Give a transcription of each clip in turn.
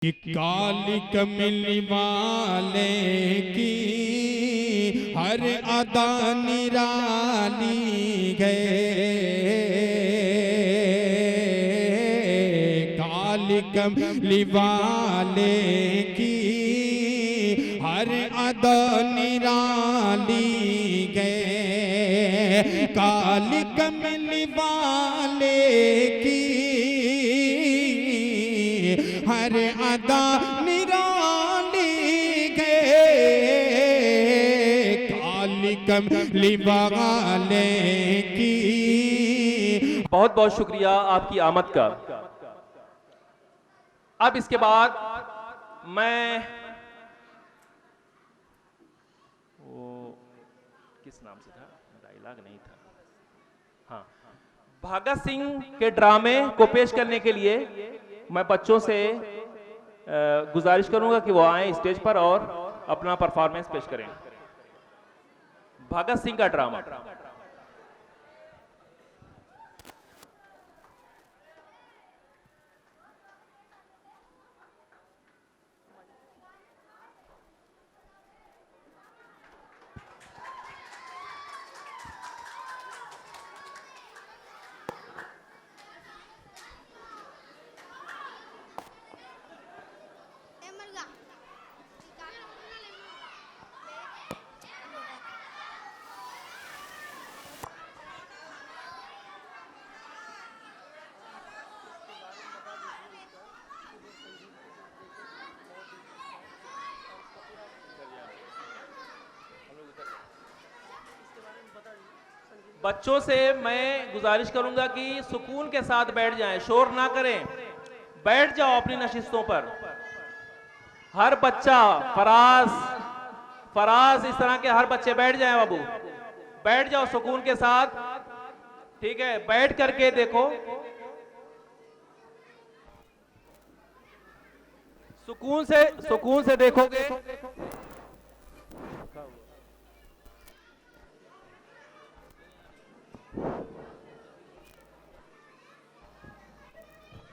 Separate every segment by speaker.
Speaker 1: कि काली कमली वाले की हर अदा निराली गए, काली कमली वाले की हर अदा निराली गए, काली कमली वाले की हर अदा निराली गए, काली कमली वाले की।
Speaker 2: बहुत बहुत शुक्रिया आपकी आमद का। अब इसके बाद मैं वो किस नाम से था, डायलॉग नहीं था, हाँ, भगत सिंह के ड्रामे को पेश करने के लिए मैं बच्चों से गुजारिश करूंगा कि वो आए स्टेज पर और अपना परफॉर्मेंस पेश करें। भगत सिंह का ड्रामा। बच्चों से मैं गुजारिश करूंगा कि सुकून के साथ बैठ जाएं, शोर ना करें, बैठ जाओ अपनी नशिस्तों पर। हर बच्चा, फराज इस तरह के हर बच्चे बैठ जाएं बाबू, बैठ जाओ सुकून के साथ, ठीक है? बैठ करके देखो, सुकून से देखोगे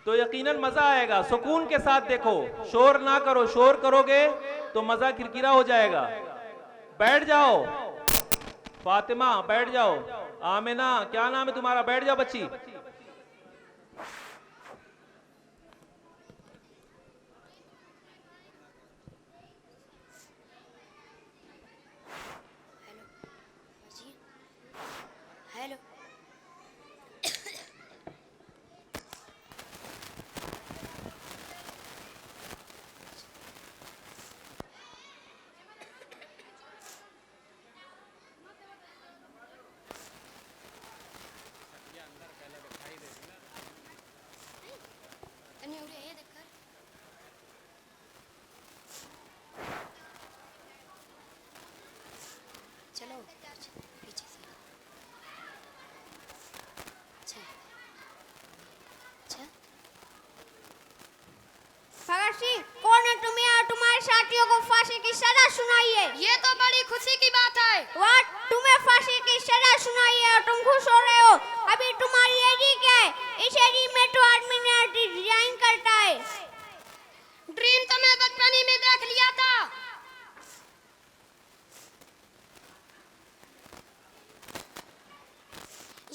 Speaker 2: तो यकीनन मजा आएगा। सुकून के साथ देखो, शोर ना करो, शोर करोगे तो मजा किरकिरा हो जाएगा। बैठ जाओ फातिमा, बैठ जाओ। आमिना, क्या नाम है तुम्हारा? बैठ जाओ बच्ची।
Speaker 3: हेलो, चलो पीछे से। अच्छा,
Speaker 4: भगत सिंह, कौन है तुम्हें और तुम्हारे साथियों को फांसी की सजा सुनाई है?
Speaker 3: ये तो बड़ी खुशी की बात है।
Speaker 4: व्हाट? तुम्हें फांसी की सजा सुनाई है और तुम खुश हो रहे हो? अभी तुम्हारी एज क्या है? इस एज में तो आदमी ने डिजाइन करता है।
Speaker 3: ड्रीम तो मैं बचपन ही में देख लिया था।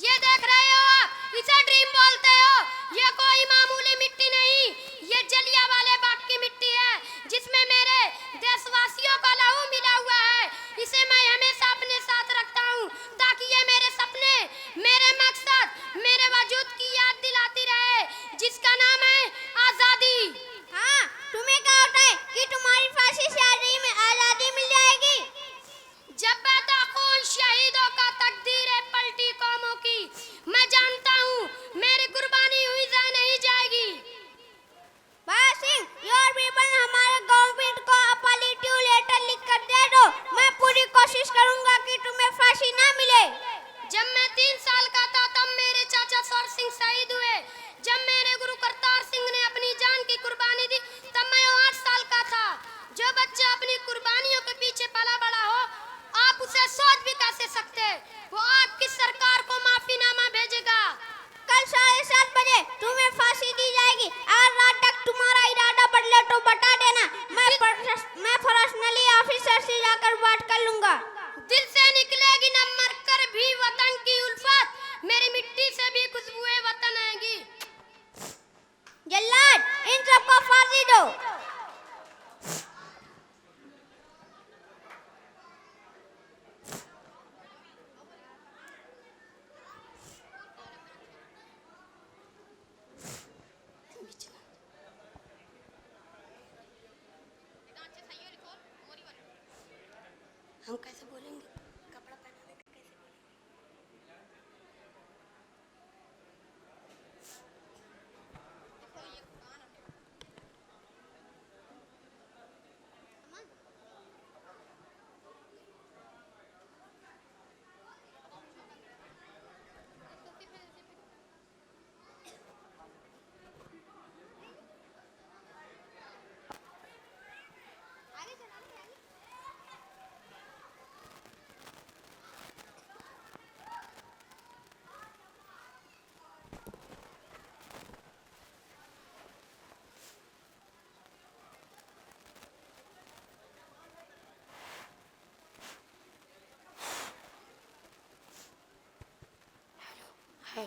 Speaker 3: ये देख रहे हो आप, इसे ड्रीम बोलते हो। ये कोई मामूली मिट्टी नहीं, ये जलियांवाले बाग की मिट्टी है, जिसमें मेरे देशवासियों का लहू मिला हुआ है। इसे मैं हमेशा अपने साथ रखता हूँ, ताकि ये मेरे सपने, मेरे मकसद, मेरे वजूद की याद दिलाती रहे, जिसका
Speaker 4: बाजी दो।
Speaker 3: हम कैसे बोलेंगे? कपड़ा पहनाने का कैसे बोलेंगे? है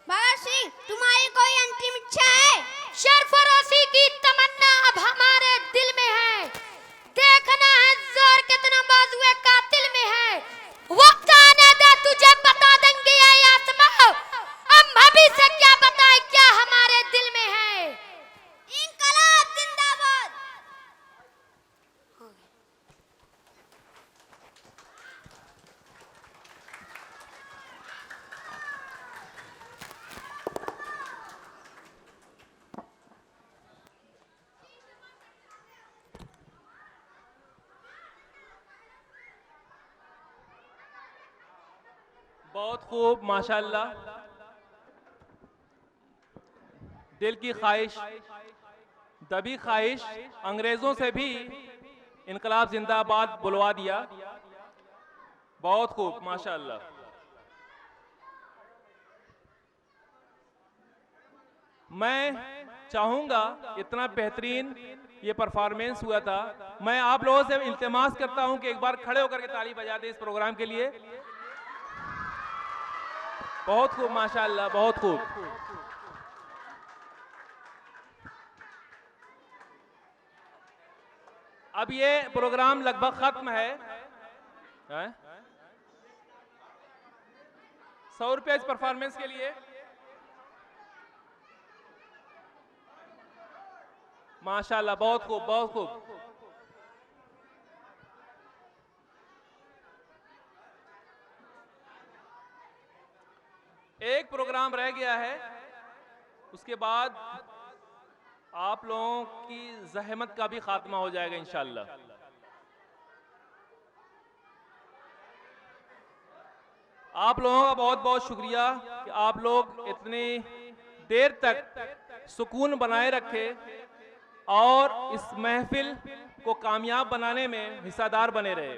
Speaker 4: भगत सिंह, तुम्हारी कोई अंतिम इच्छा है?
Speaker 3: सरफरोशी की तमन्ना अब हमारे दिल में है। देखना है जोर कितना बाजुए कातिल में है। वक्त आने दे, तुझे बता देंगे ये आसमां। हम भविष्य क्या बताए क्या हमारे दिल में है।
Speaker 4: इनकलाब जिंदाबाद।
Speaker 2: बहुत खूब, माशाल्लाह। दिल की ख्वाहिश, दबी ख्वाहिश अंग्रेजों से भी इनकलाब जिंदाबाद बुलवा दिया। बहुत खूब, माशाल्लाह। मैं चाहूंगा, इतना बेहतरीन ये परफॉर्मेंस हुआ था, मैं आप लोगों से इल्तिमास करता हूं कि एक बार खड़े होकर के ताली बजा दें इस प्रोग्राम के लिए। बहुत खूब, माशाल्लाह, बहुत खूब। अब ये प्रोग्राम लगभग खत्म है। 100 रुपये इस परफॉर्मेंस के लिए। माशाल्लाह, बहुत खूब, बहुत खूब। एक प्रोग्राम रह गया है, उसके बाद आप लोगों की जहमत का भी खात्मा हो जाएगा इंशाल्लाह। आप लोगों का बहुत बहुत शुक्रिया कि आप लोग इतनी देर तक सुकून बनाए रखे और इस महफिल को कामयाब बनाने में हिस्सेदार बने रहे।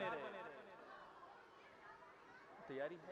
Speaker 2: तैयारी है।